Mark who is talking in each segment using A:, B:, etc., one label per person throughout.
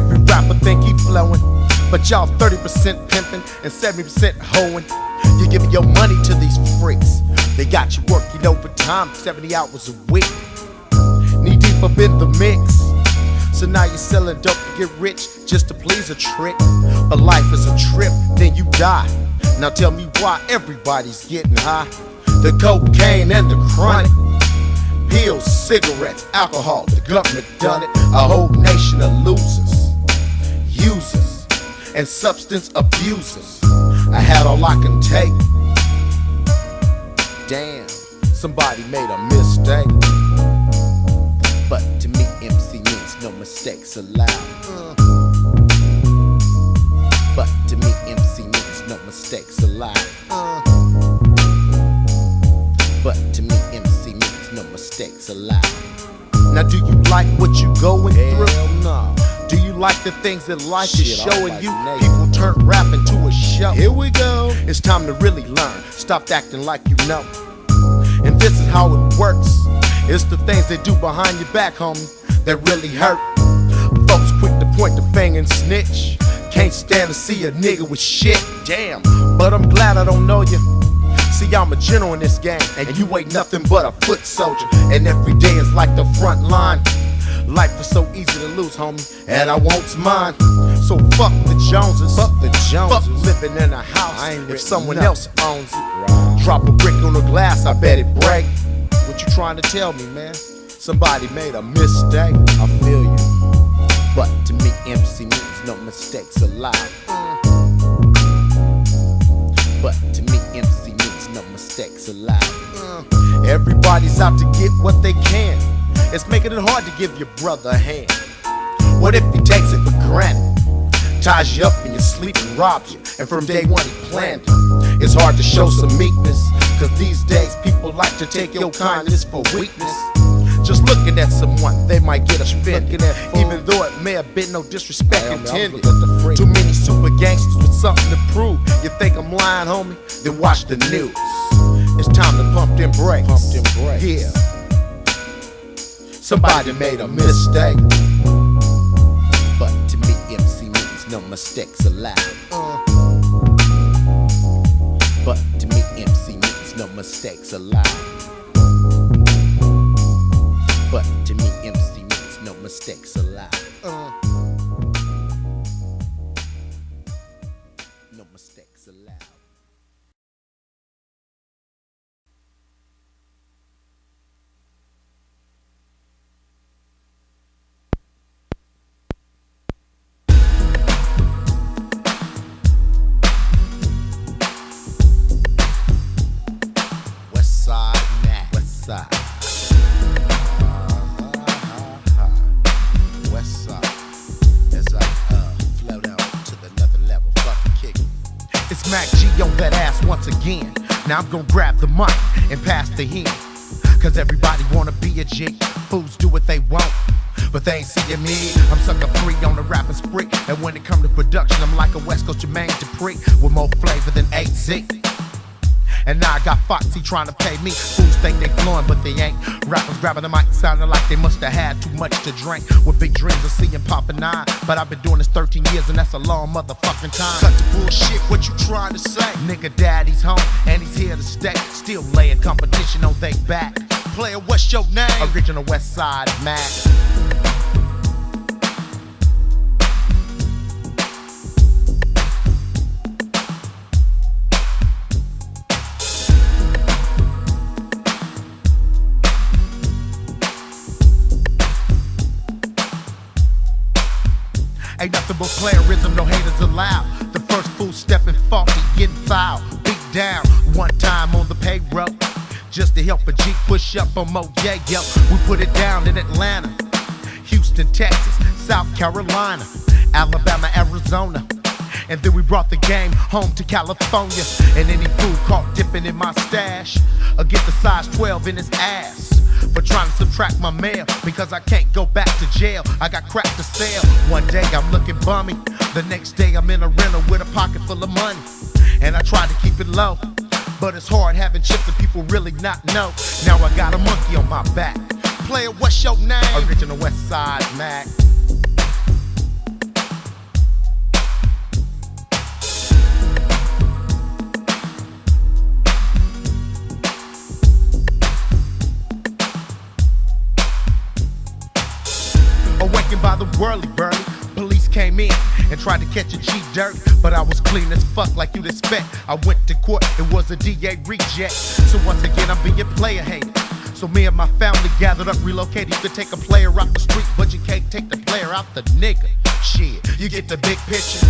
A: Every rapper think he flowing, but y'all 30% pimping and 70% hoeing. You giving your money to these freaks. They got you working overtime 70 hours a week. Knee deep up in the mix. So now you're selling dope to get rich just to please a trick. But life is a trip, then you die. Now tell me why everybody's getting high. The cocaine and the chronic, pills, cigarettes, alcohol, the government done it. A whole nation of losers, users, and substance abusers. I had all I can take. Damn, somebody made a mistake. But to me, MC means no mistakes allowed. But to me, MC means no mistakes allowed. But to me, MC means no mistakes allowed. Now, do you like what you going through? No. Do you like the things that life is showing you? People turn rap into a show. Here we go. It's time to really learn. Stop acting like you know. And this is how it works. It's the things they do behind your back, homie, that really hurt. Folks quick to point the finger and snitch. Can't stand to see a nigga with shit. Damn, but I'm glad I don't know you. See, I'm a general in this game, and you ain't nothing but a foot soldier. And every day is like the front line. Life is so easy to lose, homie, and I want's mine. So fuck the Joneses, fuck living in a house if someone else owns it. Drop a brick on the glass, I bet it break. What you trying to tell me, man? Somebody made a mistake. I feel you. But to me, MC means no mistakes allowed. But to me, MC means no mistakes allowed. Everybody's out to get what they can. It's making it hard to give your brother a hand. What if he takes it for granted? Ties you up in your sleep and robs you. And from day one he planned it. It's hard to show some meekness, cause these days people like to take your kindness for weakness. Just looking at someone, they might get offended, even though it may have been no disrespect intended. Too many super gangsters with something to prove. You think I'm lying, homie? Then watch the news. It's time to pump them brakes. Yeah. Somebody made a mistake. But to me, MC means no mistakes allowed. But to me, MC means no mistakes allowed. But to me, MC means no mistakes allowed. No mistakes allowed. Mac G on that ass once again. Now I'm gonna grab the mic and pass the hen. Cause everybody wanna be a G. Fools do what they want, but they ain't seeing me. I'm sucker free on the rapping spree. And when it come to production, I'm like a West Coast Jermaine Dupri with more flavor than AZ. And now I got Foxy trying to pay me. Fools think they flowing, but they ain't. Rappers grabbing the mic sounding like they must have had too much to drink. With big dreams of seeing Papa 9. But I've been doing this 13 years and that's a long motherfucking time. Cut the bullshit, what you trying to say? Nigga daddy's home and he's here to stay. Still laying competition on they back. Player, what's your name? Original West Side Mac. Ain't nothing but playerism, no haters allowed. The first fool stepping faulty, getting fouled. Beat down, one time on the payroll. Just to help a G push up on Mo Yayo. We put it down in Atlanta, Houston, Texas, South Carolina, Alabama, Arizona. And then we brought the game home to California. And any fool caught dipping in my stash, or get the size 12 in his ass. For trying to subtract my mail, because I can't go back to jail. I got crack to sell. One day I'm looking bummy, the next day I'm in a rental with a pocket full of money. And I try to keep it low, but it's hard having chips and people really not know. Now I got a monkey on my back. Player, what's your name? Original West Side Mac. in and tried to catch a G dirt, but I was clean as fuck like you'd expect. I went to court, it was a DA reject. So once again, I'm being player hated. So me and my family gathered up, relocated. You could take a player out the street, but you can't take the player out the nigga. Shit, you get the big picture.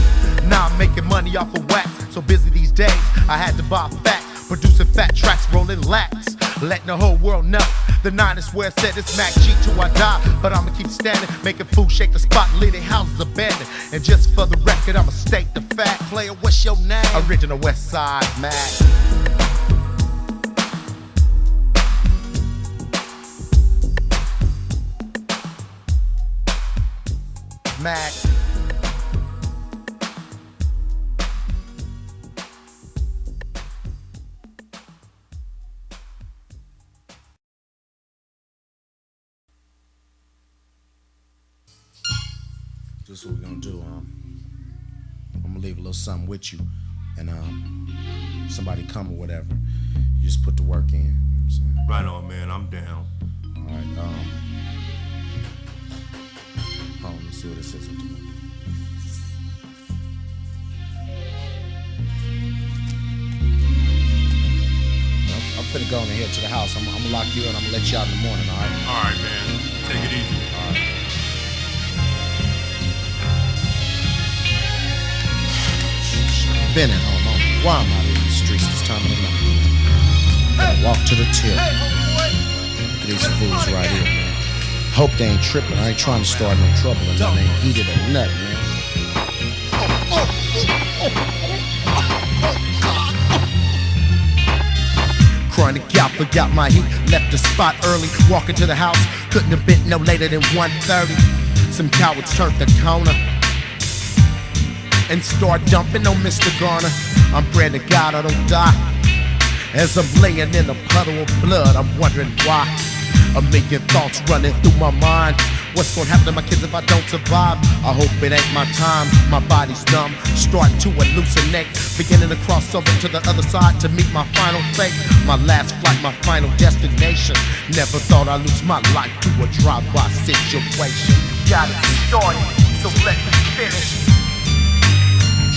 A: Now I'm making money off of wax. So busy these days, I had to buy facts. Producing fat tracks, rolling laps. Letting the whole world know the 9 is where I said it's Mac G till I die. But I'ma keep standing, making food shake the spot and leave their houses abandoned. And just for the record, I'ma state the fact. Player, what's your name? Original West Side Mac. Mac. This is what we're gonna do. I'm gonna leave a little something with you, and somebody come or whatever, you just put the work in. You know what I'm saying?
B: Right on, man. I'm down.
A: All right. Hold on, let me see what it says. I'm finna go in here to the house. I'm gonna lock you in. I'm gonna let you out in the morning. All right.
B: All right, man. Take it easy.
A: All right. Been at home. Why I'm out in the streets this time of the night? Gotta walk to the tip. Look at these fools right here, man. Hope they ain't tripping. I ain't trying to start no trouble and nothing ain't heated or nothing, man. Chronic out, forgot my heat. Left the spot early. Walking to the house. Couldn't have been no later than 1:30. Some cowards turned the corner and start dumping on Mr. Garner. I'm praying to God I don't die. As I'm laying in a puddle of blood, I'm wondering why. A million thoughts running through my mind. What's gonna happen to my kids if I don't survive? I hope it ain't my time. My body's numb, starting to hallucinate. Beginning to cross over to the other side to meet my final fate. My last flight, my final destination. Never thought I'd lose my life to a drive-by situation. Got it started, so let me finish.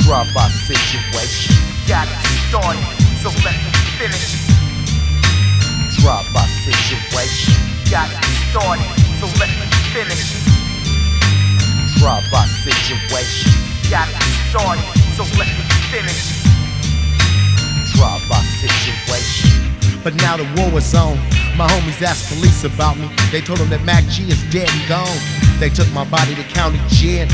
A: Drive-by situation. Got it started, so let me finish. Drive-by situation. Got it started, so let me finish. Drive-by situation. Got it started, so let me finish. Drive-by situation. But now the war is on. My homies asked police about me. They told them that Mac G is dead and gone. They took my body to county jail.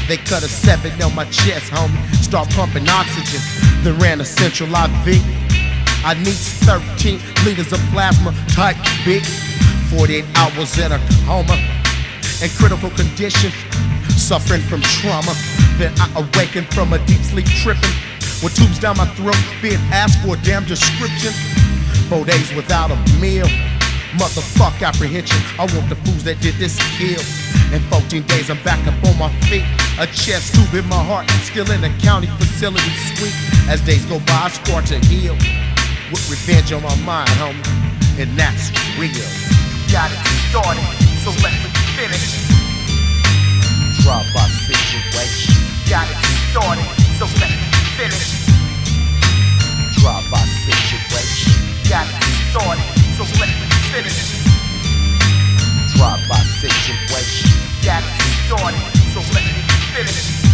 A: They cut a 7 on my chest, homie. Start pumping oxygen. Then ran a central IV. I need 13 liters of plasma, type B. 48 hours in a coma. In critical condition, suffering from trauma. Then I awakened from a deep sleep tripping. With tubes down my throat, being asked for a damn description. 4 days without a meal. Motherfuck apprehension. I want the fools that did this kill. In 14 days I'm back up on my feet. A chest tube in my heart, still in the county facility suite. As days go by I start to heal. With revenge on my mind, homie, and that's real. Got it started, so let me finish. Drive-by situation. Got it started, so let me finish. Drive-by situation. Got it started, so let me finish. Drive-by situation. Got it started, so let me finish.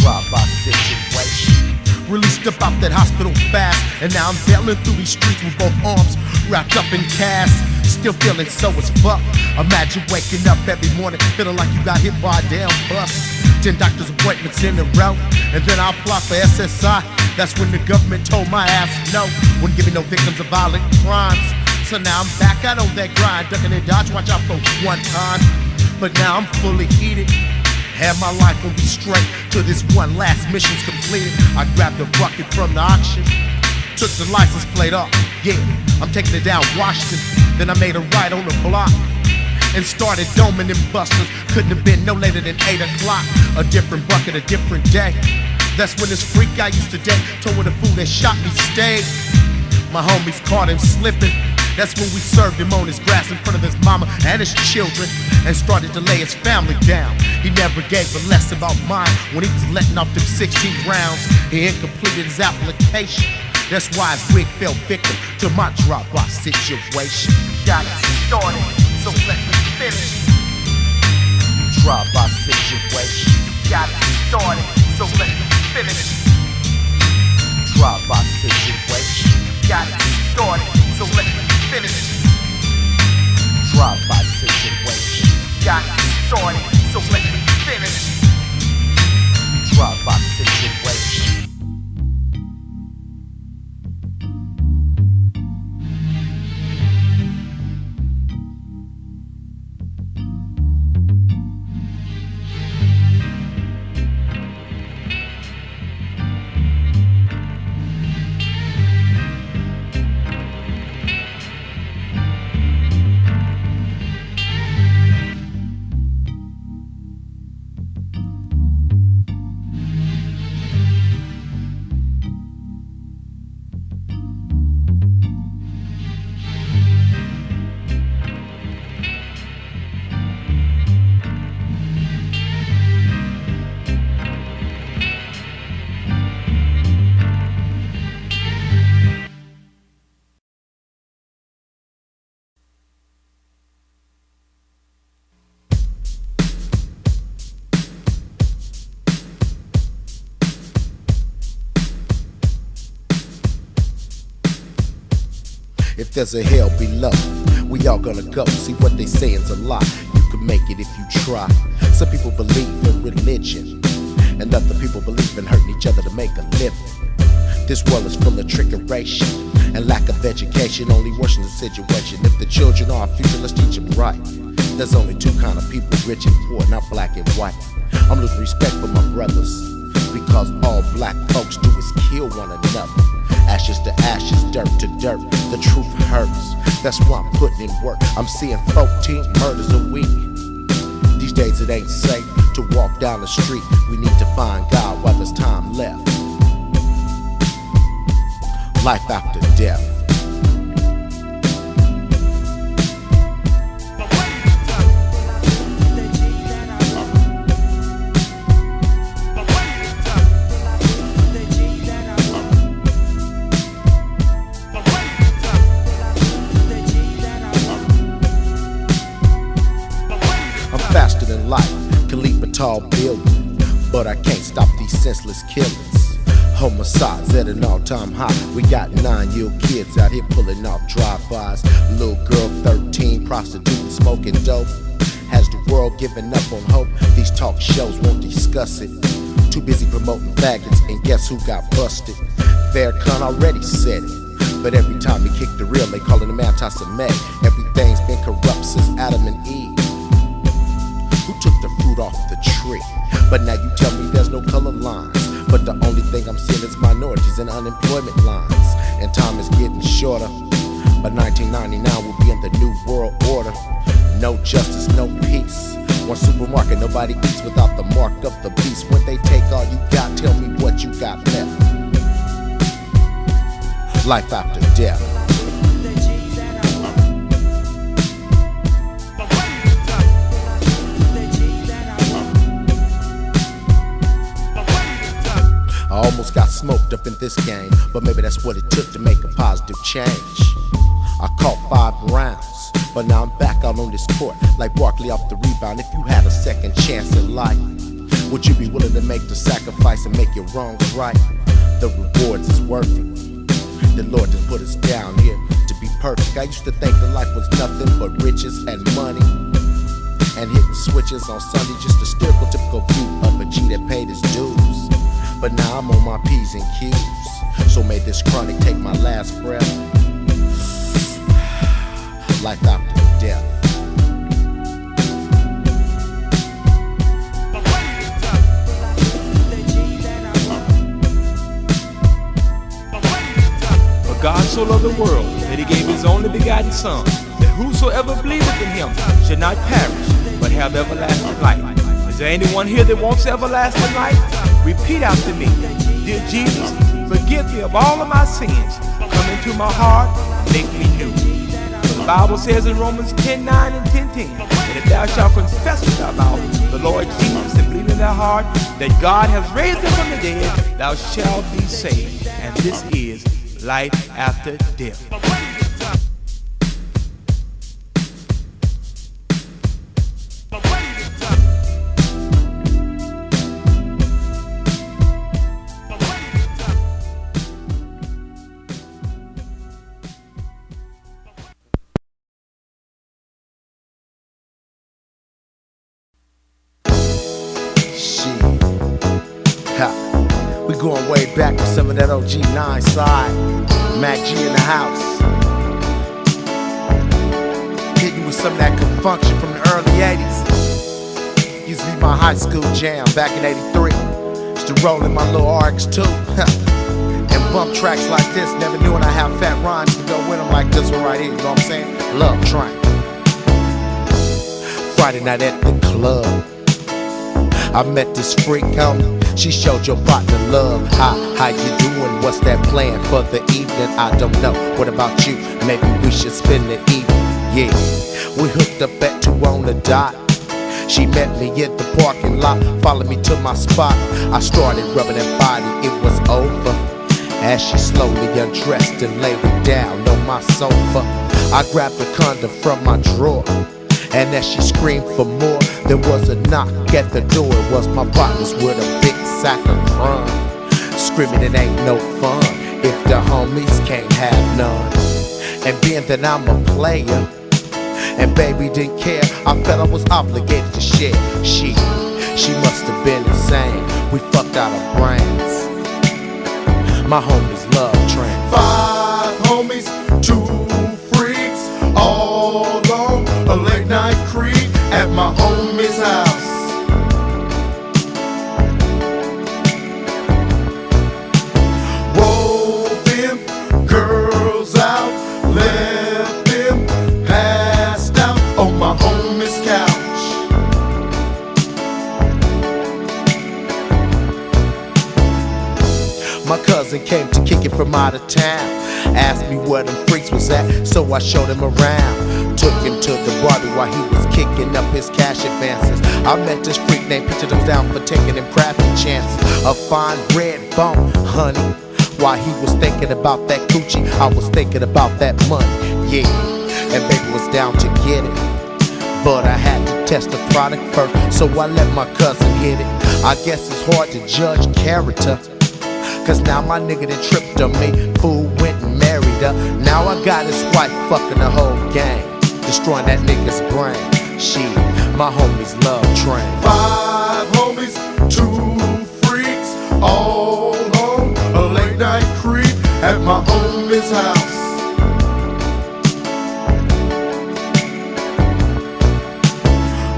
A: Drive-by situation. Released up out that hospital fast, and now I'm bailing through these streets with both arms wrapped up in casts. Still feeling so as fuck. Imagine waking up every morning feeling like you got hit by a damn bus. 10 doctor's appointments in a row, and then I apply for SSI. That's when the government told my ass no, wouldn't give me no victims of violent crimes. So now I'm back out on that grind, ducking and dodge, watch out for one time. But now I'm fully heated. Had my life will be straight till this one last mission's completed. I grabbed a bucket from the auction, took the license plate off. Yeah, I'm taking it down Washington. Then I made a right on the block and started doming them busters. Couldn't have been no later than 8 o'clock. A different bucket, a different day. That's when this freak I used to date told me the fool that shot me stayed. My homies caught him slipping. That's when we served him on his grass in front of his mama and his children and started to lay his family down. He never gave a less about mine when he was letting off them 16 rounds. He incompleted his application. That's why his wig fell victim to my drop-by situation. Got it started, so let me finish. Drop-by situation. Got it started, so let me finish. Drop-by situation. Got it started, so let me finish. Drop-by situation. Got it started, so let me finish. Drop-by situation. If there's a hell below, we all gonna go. See what they saying's a lie. You can make it if you try. Some people believe in religion, and other people believe in hurting each other to make a living. This world is full of trickery and lack of education only worsens the situation. If the children are our future, let's teach them right. There's only two kind of people, rich and poor, not black and white. I'm losing respect for my brothers, because all black folks do is kill one another. Ashes to ashes, dirt to dirt, the truth hurts. That's why I'm putting in work. I'm seeing 14 murders a week. These days it ain't safe to walk down the street. We need to find God while there's time left. Life after death. Faster than light, can leap a tall building, but I can't stop these senseless killings. Homicides at an all-time high. We got 9-year-old kids out here pulling off drive-bys. Little girl 13, prostituting, smoking dope. Has the world given up on hope? These talk shows won't discuss it. Too busy promoting faggots, and guess who got busted? Farrakhan already said it, but every time he kick the real, they calling him anti-Semitic. Everything's been corrupt since Adam and Eve. Who took the fruit off the tree? But now you tell me there's no color lines. But the only thing I'm seeing is minorities and unemployment lines. And time is getting shorter. By 1999 we'll be in the new world order. No justice, no peace. One supermarket, nobody eats without the mark of the beast. When they take all you got, tell me what you got left. Life after death. I almost got smoked up in this game, but maybe that's what it took to make a positive change. I caught 5 rounds, but now I'm back out on this court like Barkley off the rebound. If you had a second chance in life, would you be willing to make the sacrifice and make your wrongs right? The rewards is worth it. The Lord just put us down here to be perfect. I used to think that life was nothing but riches and money, and hitting switches on Sunday, just a stereotypical view of a G that paid his dues. But now I'm on my P's and Q's, so may this chronic take my last breath. Life after death.
C: For God so loved the world that he gave his only begotten Son, that whosoever believeth in him should not perish, but have everlasting life. Is there anyone here that wants everlasting life? Repeat after me. Dear Jesus, forgive me of all of my sins. Come into my heart, make me new. Bible says in Romans 10:9 and 10:10 that if thou shalt confess with thy mouth the Lord Jesus and believe in thy heart that God has raised him from the dead, thou shalt be saved. And this is life after death.
A: We going way back with some of that OG 9 side. Mac G in the house. Hitting with some of that function from the early 80s. Used to be my high school jam back in 83. Used to roll in my little RX-2. And bump tracks like this. Never knew when I have fat rhymes to go with them like this one right here. You know what I'm saying? Love Train. Friday night at the club, I met this freak homie. She showed your partner love. How you doing? What's that plan for the evening? I don't know. What about you? Maybe we should spend the evening. Yeah, we hooked up at 2 on the dot. She met me in the parking lot, followed me to my spot. I started rubbing her body, it was over as she slowly undressed and laid it down on my sofa. I grabbed a condom from my drawer, and as she screamed for more, there was a knock at the door. It was my partners with a big sack of crumb, screaming it ain't no fun if the homies can't have none. And being that I'm a player, and baby didn't care, I felt I was obligated to share. She must have been insane. We fucked out her brains. My homies love Train.
D: 5 homies, 2 freaks, all on a late night creep at my homie's house. Roll them girls out, left them passed out on my homie's couch.
A: My cousin came to kick it from out of town, asked me where them freaks was at, so I showed him around. Took him to the Barbie while he was kicking up his cash advances. I met this freak named Picture that was down for taking them crafty chances. A fine red bone, honey. While he was thinking about that coochie, I was thinking about that money. Yeah, and baby was down to get it, but I had to test the product first, so I let my cousin hit it. I guess it's hard to judge character, cause now my nigga done tripped on me. Fool went and married her. Now I got his wife fucking the whole gang, destroying that nigga's brain. Shit, my homies love Train.
D: 5 homies, 2 freaks, all on a late night creep at my homie's house.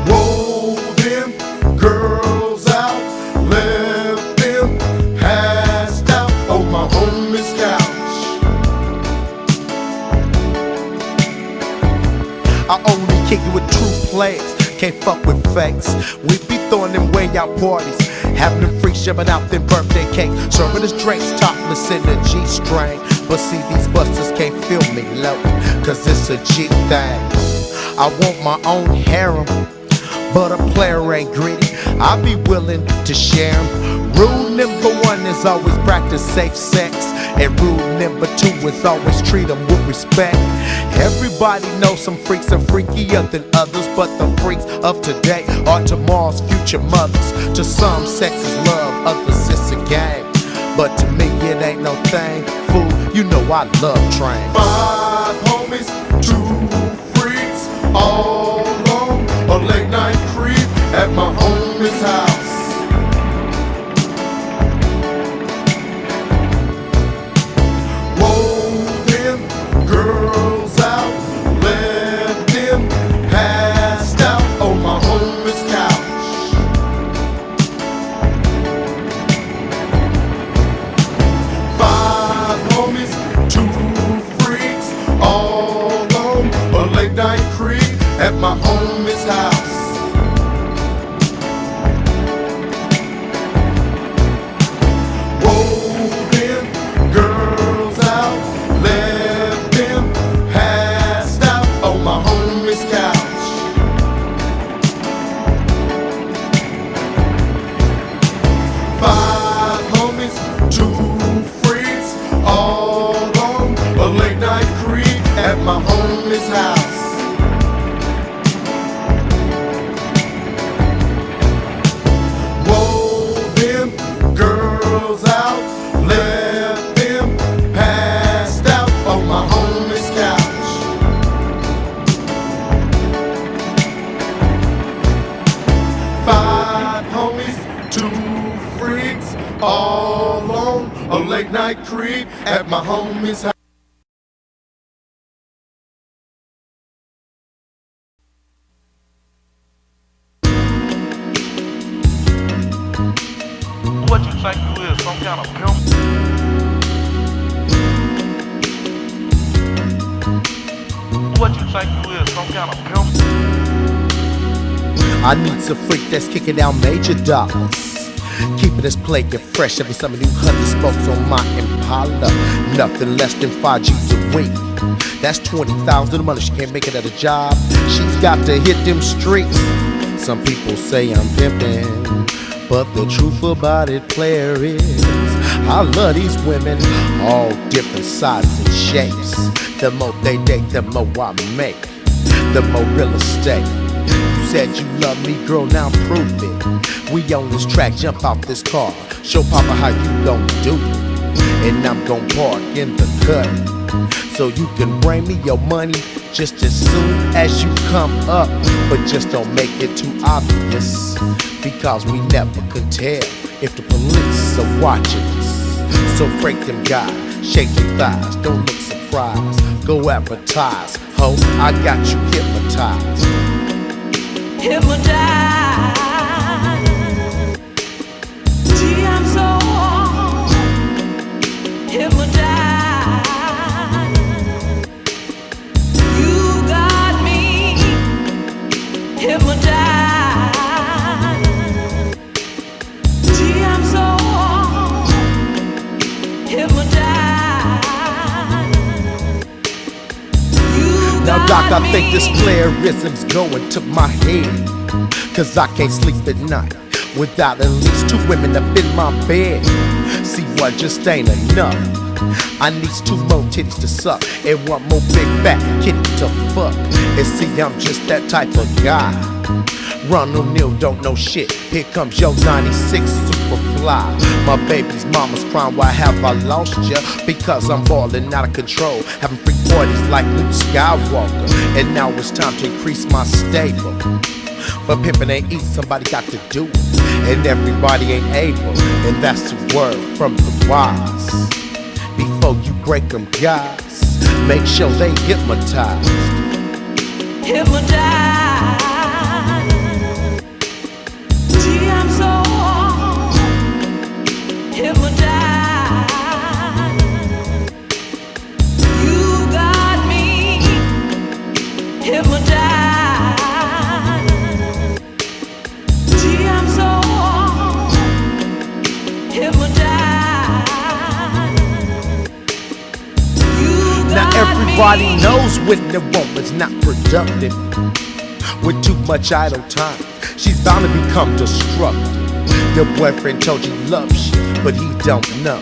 D: Roll them girls out, left them passed out on my homie's couch.
A: I only kick it with true players, can't fuck with fakes. We be throwing them way out parties, having them freaks jumping out them birthday cake, serving us drinks topless in the G-string. But see, these busters can't feel me low, cause it's a G thing. I want my own harem, but a player ain't greedy. I be willing to share 'em. Rule number 1 is always practice safe sex, and rule number 2 is always treat them with respect. Everybody knows some freaks are freakier than others, but the freaks of today are tomorrow's future mothers. To some, sex is love, others it's a game, but to me it ain't no thing. Fool, you know I love Train.
D: 5 homies, 2 freaks, all on a late night creep at my homie's house. Roll them girls out, left them passed out on my homie's couch. 5 homies, 2 freaks, all on a late night creep at my homie's house. Two freaks all on a late night creep at my homie's house.
E: What you think you is, some kind of pimp? What you think you is, some kind of pimp?
A: I need some freak that's kicking down major dollars. Keeping this plate get fresh every summer. New 100 spokes on my Impala. Nothing less than 5 G's a week. That's 20,000 a month. She can't make it at a job. She's got to hit them streets. Some people say I'm pimping, but the truth about it, player, is I love these women, all different sizes and shapes. The more they date, the more I make, the more real estate. You said you love me, girl, now prove it. We on this track, jump out this car, show Papa how you gon' do it. And I'm gon' park in the cut, so you can bring me your money just as soon as you come up. But just don't make it too obvious, because we never can tell if the police are watching us. So break them guys, shake them thighs, don't look surprised. Go advertise, ho, I got you hypnotized.
F: Hypnotized. Gee, I'm so hypnotized. You got me hypnotized. Gee, I'm so hypnotized.
A: Now Doc, I think this playerism's going to my head, cause I can't sleep at night without at least 2 women up in my bed. See, one just ain't enough. I need 2 more titties to suck and 1 more big fat kitty to fuck. And see, I'm just that type of guy. Ron O'Neal don't know shit. Here comes your 96 Superfly. My baby's mama's crying, why have I lost ya? Because I'm ballin' out of control, having freak parties like Luke Skywalker. And now it's time to increase my stable. But pimpin' ain't easy, somebody got to do it. And everybody ain't able, and that's the word from the wise. Before you break them guys, make sure they hypnotized.
F: Hypnotized. Gee, I'm so hypnotized. You got me hypnotized. Gee, I'm so hypnotized. You
A: Now
F: got
A: everybody
F: me.
A: knows when the woman's not productive, with too much idle time, she's bound to become destructive. Your boyfriend told you he loves you, but he don't know.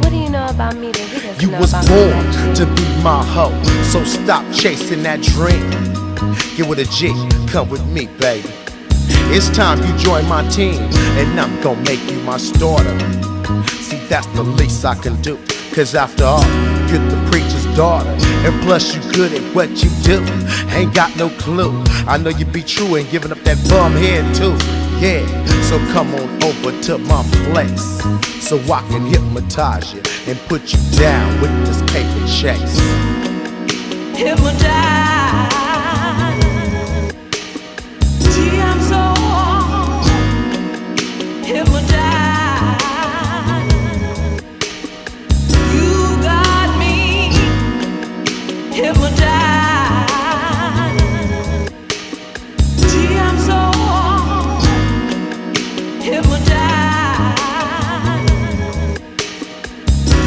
G: What do you know about me that he doesn't
A: You
G: know
A: was
G: about
A: born
G: me?
A: to be my hoe, so stop chasing that dream. Get with a G, come with me, baby. It's time you join my team, and I'm gonna make you my starter. See, that's the least I can do, cause after all, you're the preacher's daughter. And plus you good at what you do, ain't got no clue. I know you be true and giving up that bum head too. Yeah, so come on over to my place, so I can hypnotize you and put you down with this paper chase.
F: Hypnotized. Gee, I'm so hypnotized. You got me hypnotized. Gee, I'm so hypnotized.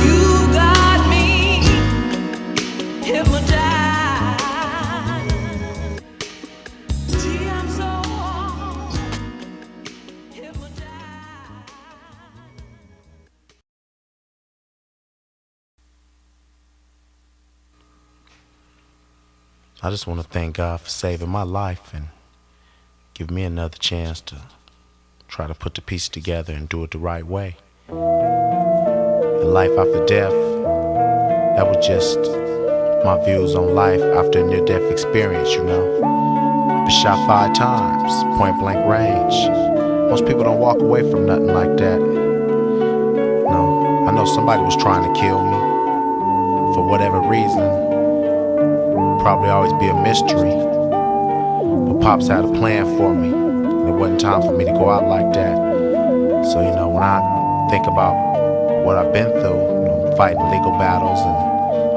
F: You got me hypnotized. Gee, I'm so hypnotized.
A: I just want to thank God for saving my life and give me another chance to try to put the pieces together and do it the right way. And life after death, that was just my views on life after a near-death experience, you know. I've been shot 5 times, point blank range. Most people don't walk away from nothing like that. No, I know somebody was trying to kill me for whatever reason. Probably always be a mystery. But Pops had a plan for me. And it wasn't time for me to go out like that. So, you know, when I think about what I've been through, you know, fighting legal battles and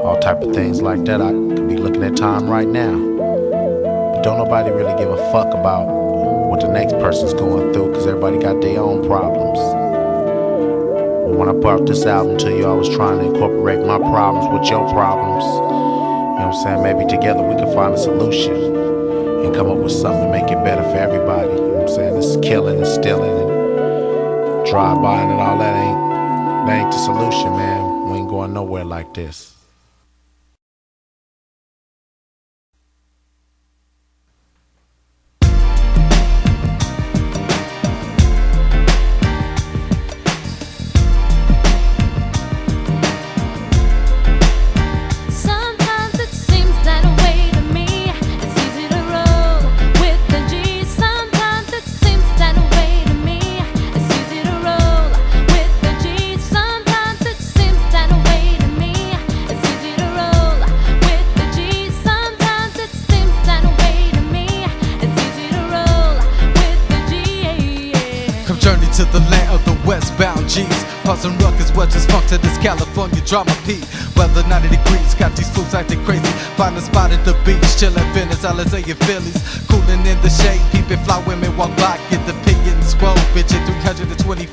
A: all type of things like that, I could be looking at time right now. But don't nobody really give a fuck about what the next person's going through, because everybody got their own problems. But when I brought this album to you, I was trying to incorporate my problems with your problems. You know what I'm saying? Maybe together we can find a solution and come up with something to make it better for everybody. You know what I'm saying? This killing and stealing and drive-buying and all that ain't the solution, man. We ain't going nowhere like this.
H: To the land of the westbound G's, causing ruckus, what just funk to this California drama P. Weather 90 degrees, got these fools acting crazy. Find a spot at the beach, chillin' Venice, Alizé and Phillies. Coolin' in the shade, peepin' fly women walk by, get the piggins, whoa, bitch at 325.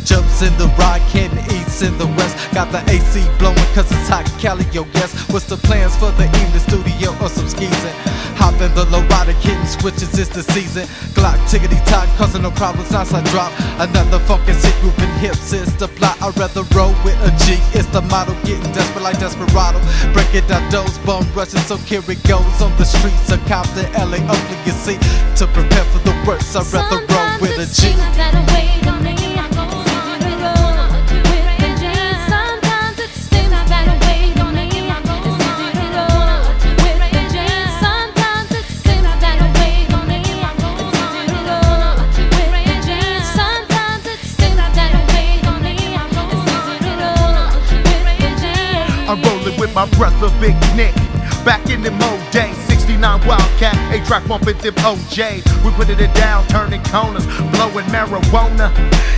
H: Jumps in the ride, heading east in the west. Got the AC blowin' cause it's hot in Cali, yo, guess. What's the plans for the evening, studio or some skeezin'? Hop in the low rider, hitting switches, it's the season. Glock, tickety-tock, causing no problems, nice I drop. Another funkin' sick group in hips is the plot. I'd rather roll with a G, it's the motto. Getting desperate like Desperado. Breaking down doors, bone rushing, so here it goes. On the streets of Compton, LA, Oakland, you see. To prepare for the worst, I'd rather roll with a G.
D: I'm rolling with my brother Big Nick. Back in them old days, 69 Wildcat, A-Track bumping them OJs. We putting it down, turning corners, blowing marijuana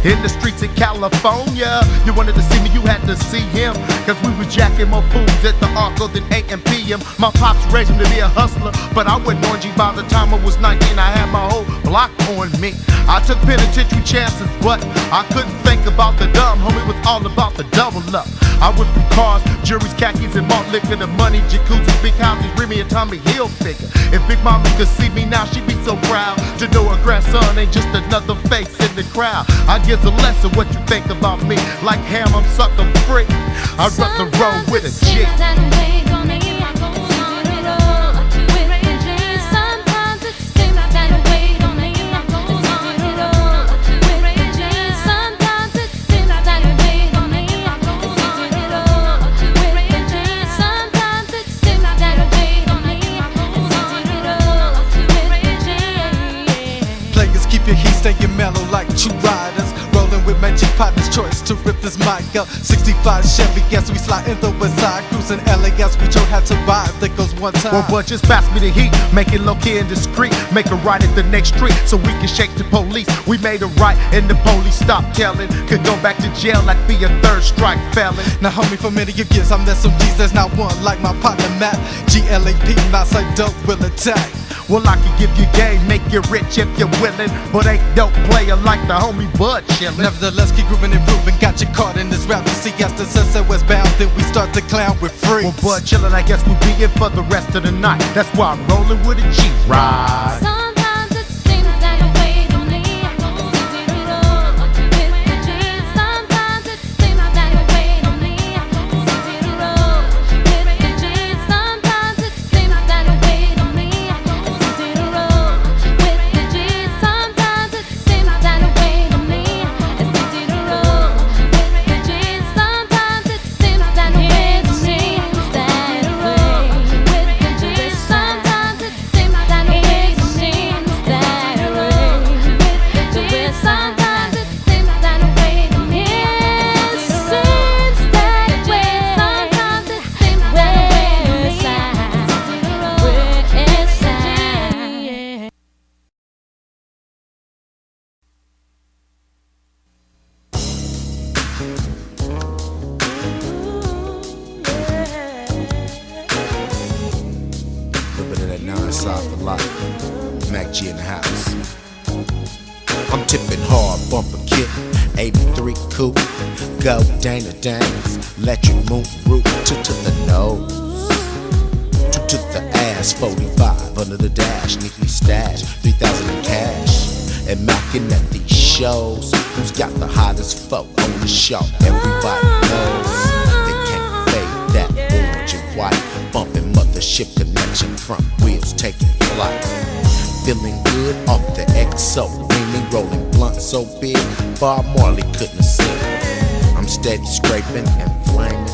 D: in the streets of California. You wanted to see me, you had to see him, cause we was jacking more fools at the Arco than AM PM. My pops raised me to be a hustler, but I wasn't on G by the time I was 19. I had my whole block on me. I took penitentiary chances, but I couldn't think about the dumb. Homie, it was all about the double up. I went from cars, juries, khakis, and malt liquor to money, jacuzzis, big houses, Remy and Tommy Hilfiger. If Big Mama could see me now, she'd be so proud to know her grandson ain't just another face in the crowd. I give a lesson what you think about me. Like Ham, I'm sucker free. I'd rather roll with a G.
H: Keep your heat staying mellow like true riders. Rolling with magic partners, choice to rip this mic up. 65 Chevy, guess we slide in the west side. Cruising LAS, we chose how to ride. That goes one time.
D: Well, but just pass me the heat, make it low-key and discreet. Make a right at the next street so we can shake the police. We made a right and the police stopped telling. Could go back to jail like be a third strike felon.
H: Now homie, for many of years I met some G's, there's not one like my partner Matt. GLAP, not say dope will attack.
D: Well, I can give you game, make you rich if you're willing, but ain't no player like the homie Bud chillin'.
H: Nevertheless, keep grooving and improving. Got you caught in this rap. You see, as the sunset westbound, then we start to clown with free.
D: Well, Bud chillin', I guess we'll be in for the rest of the night. That's why I'm rolling with a G ride.
A: Little bit of that non-stop for life. Mac G in the house. I'm tipping hard, bumper kit, 83 coupe, go Dana Dance, electric moon root to the nose, to the ass, 45 under the dash, neatly stashed, 3,000 in cash, and macking at these shows. Who's got the hottest folk on the show? Everybody knows they can't fade that orange and white, bumping mothership connection, front wheels taking flight. Feeling good off the XO, really rolling blunt so big, Bob Marley couldn't have seen. I'm steady scraping and flaming.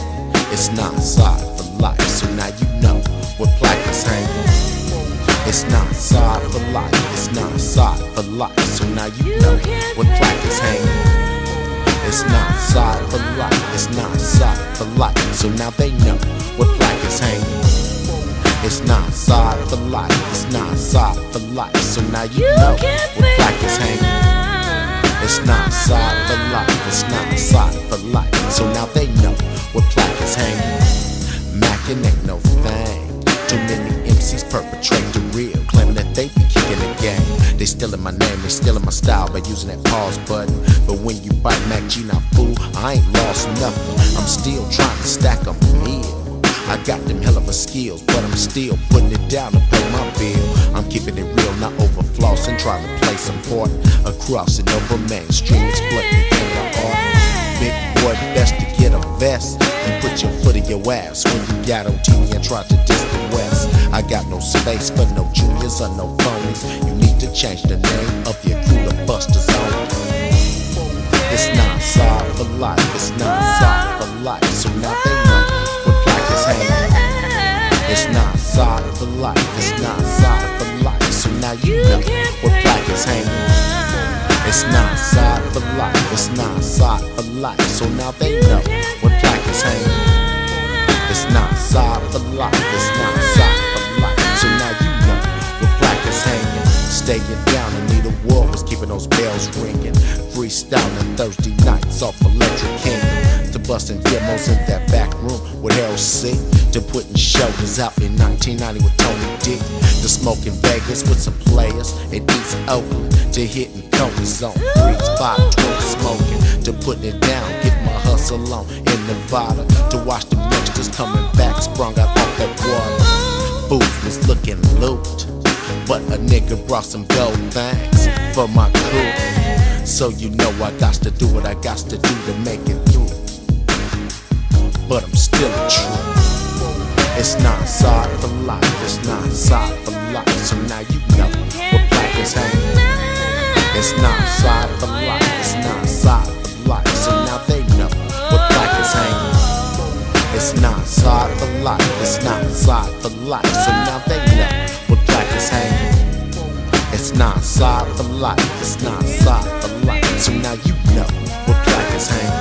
A: It's non-side for life, so now you know what plaque is hanging. It's non-side for life, it's non-side for life, so now you know what plaque is hanging. It's non-side for life, it's non-side for life, so now they know what plaque is hanging. It's non-side for life, it's non-side for life, so now you know what plaque is hanging. It's non-side for life, it's non-side for life, so now they know what plaque is hanging. Mackin' ain't no thing. Too many MCs perpetrate the real, claiming that they be kicking the game. They stealing my name, they stealing my style by using that pause button. But when you bite Mac G, now fool, I ain't lost nothing. I'm still trying to stack a meal. I got them hell of a skills, but I'm still putting it down to pay my bill. I'm keeping it real, not over flossing, trying to play some part across and over mainstream, exploiting the art. Big boy, best to get a vest. You put your foot in your ass when you got on TV and try to diss the West. I got no space for no juniors or no phonies. You need to change the name of your crew to Buster's Own. It's non-side for life, it's non-side for life, so now they know what plaque is hanging. It's non-side for life, it's non-side for life, so now you know what plaque is hanging. It's non-side for life, it's non-side for life, so now they know what plaque is hanging. It's non-side for life, it's non-side for life, so now you know what plaque is hanging. Staying down, Anita Ward was keeping those bells ringing. Freestyling Thursday nights off Electric Kingdom. To busting demos in that back room with Harold C. To putting shoulders out in 1990 with Tony D. To smoking Vegas with some players in East Oakland. To hitting Coney's on 3s, 5, 12 smoking. To putting it down, getting my hustle on in Nevada. To watch the youngsters coming back, sprung out off that water. Booth was looking looped, but a nigga brought some gold things for my crew. So you know I got to do what I got to do to make it through. But I'm still true. It's non-side for life, it's non-side for life, so now you know what plaque is hanging. It's non-side for life, it's non-side for life, so now they know what plaque is hanging. It's non-side for life, it's non-side for life, so now they know what plaque is hanging. It's non-side for life, it's non-side for life, so now you know what plaque is hanging.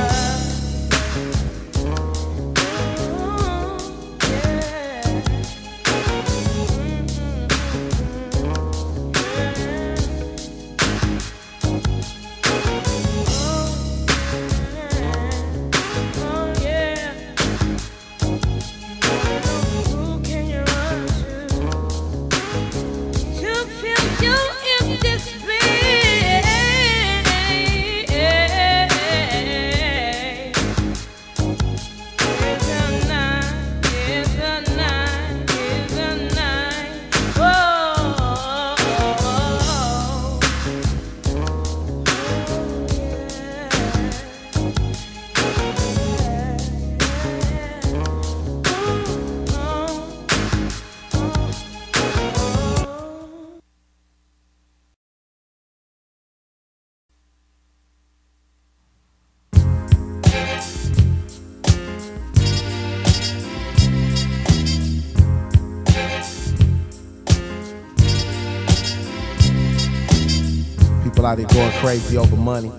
I: People out there going crazy over money,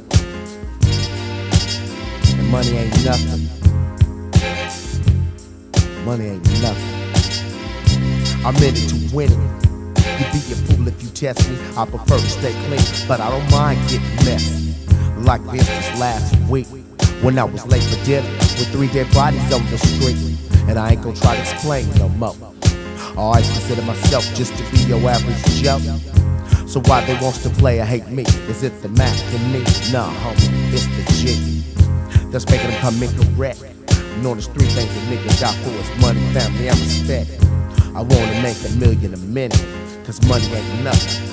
I: and money ain't nothing. Money ain't nothing. I'm in it to win it. You be a fool if you test me. I prefer to stay clean, but I don't mind getting messy. Like this last week, when I was late for dinner with 3 dead bodies on the street. And I ain't gonna try to explain no more. I always consider myself just to be your average Joe. So why they wants to play or hate me? Is it the Mac in me? Nah, homie, it's the G that's making them come incorrect. You know there's 3 things that niggas got for us: money, family, and respect. I wanna make $1 million a minute, cause money ain't nothing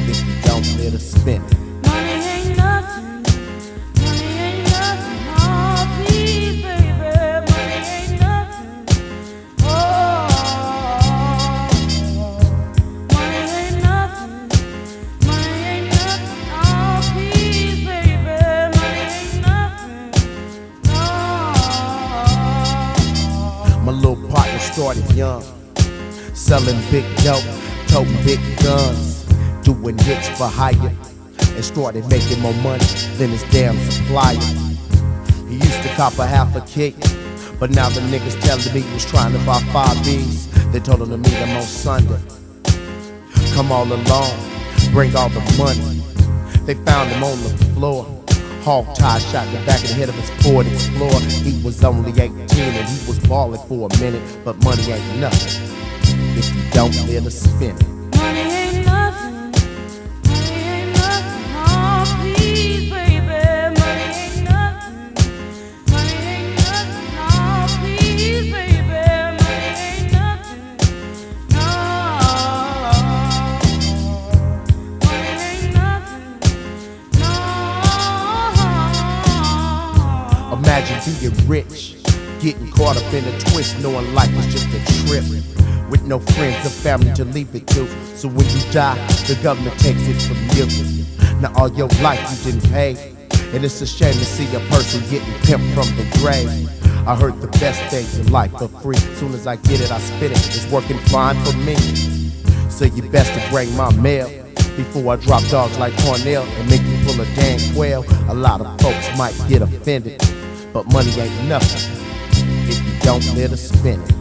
I: if you don't let us spend it.
F: Money ain't nothing. Money ain't nothing. Oh, please, baby. Money ain't nothing. Oh, money ain't nothing. Money ain't nothing. Oh, please, baby. Money ain't nothing. No.
I: My little partner started young, selling big dope, toting big guns, doing hits for hire, and started making more money than his damn supplier. He used to cop a half a kick, but now the niggas telling me he was trying to buy 5 B's. They told him to meet him on Sunday. Come all along, bring all the money. They found him on the floor, hog tie shot in the back of the head of his Ford Explorer. He was only 18 and he was balling for a minute, but money ain't nothing if you don't let us spend it.
F: Money ain't nothing. Money ain't nothing. Oh, please, baby. Money ain't nothing. Money ain't nothing. Oh, please, baby. Money ain't nothing. No. Money ain't nothing. No.
I: Imagine being rich, getting caught up in a twist, knowing life was just a trip, with no friends or family to leave it to. So when you die, the government takes it from you. Now all your life you didn't pay, and it's a shame to see a person getting pimped from the grave. I heard the best things in life are free. Soon as I get it, I spit it. It's working fine for me. So you best to bring my mail before I drop dogs like Cornell and make you pull a dang quail. A lot of folks might get offended, but money ain't nothing if you don't let us spend it.